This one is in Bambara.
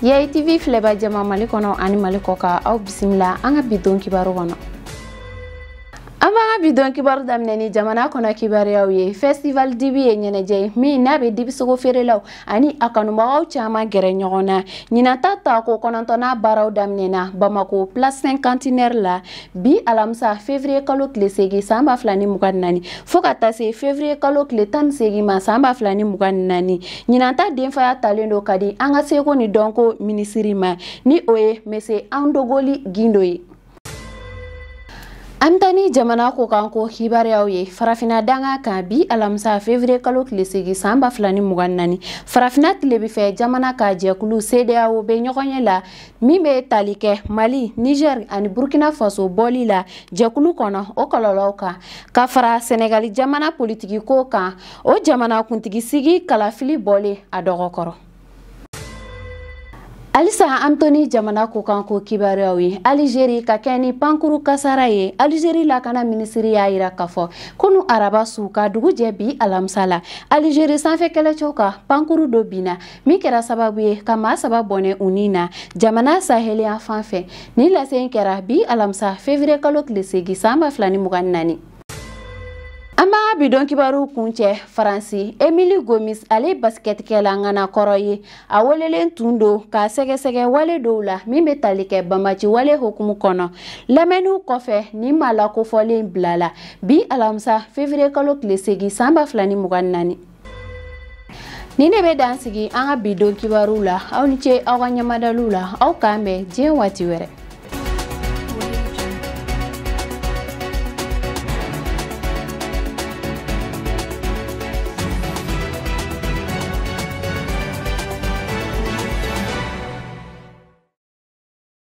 Yai TV filɛba jama Mali kɔnɔ ani Mali kɔ kan aw bisimila an ka bidon kibaru kɔnɔ. An b'an ka bidon kibaru daminɛ ni jamana kɔnɔ kibaruyaw ye. Festival Dibi ye ɲɛnajɛ ye min n'a bɛ dibisogo feerelaw ani a kanubagaw caman gɛrɛ ɲɔgɔn na. Ɲinan ta ko 9nan baaraw daminɛna Bamako Place 5 Centenaire la bi alamisa février kalo tile 8 san 2024 fo ka taa se février kalo tile 18 ma san 2024. Ɲinan ta denfaya talen do ka di an ka seko ni dɔnko minisiri ma ni o ye Mese Andogoli Gindo ye. Amtani jamana ko kan ko kibaruyaw ye. Farafina danga kan bi alamisa février kalo tile 8 san 2024 farafina tile bi fɛ jamana ka jɛkulu CEDEAO be ɲɔgɔn ye la min bɛ tali kɛ Mali, Niger ani Burkina Faso bɔli la jɛkulu kɔnɔ o kɔlɔlɔw kan ka fara Senegali jamana politiki ko kan o jamana kuntigi sigi kalafili bɔle a dɔgɔkɔrɔ. Alisa Anthony jamana ko kan ko kibaruyaw ye. Algérie ka kɛ ni pankuru kasara ye. Algérie lakana minisiri y'a yira k'a fɔ kunu araba su ka dugu jɛ bi alamisa la Algérie sanfɛ kɛlɛcɛw ka pankuru dɔ binna min kɛra sababu ye ka maa 3 bɔnɛ u ni na jamana saheliya fan fɛ. Ni lase kɛra bi alamisa février kalo tile 8 san 2024. An b'a bidon kibaru kuncɛ Faransi Emily Gomis ale basketkɛla ŋana kɔrɔ ye a welelen tun do ka sɛgɛsɛgɛ wale dɔw la min bɛ tali kɛ banbaci wale hukumu kɔnɔ. Lamɛnniw kɔfɛ ni maa lakofɔlen bilala bi alamisa février kalo tile 8 san 2024. Ni ne bɛ dan sigi an ka bidon kibaru la aw ni ce aw ka ɲamadaliw la aw k'an bɛn diɲɛ waati wɛrɛ.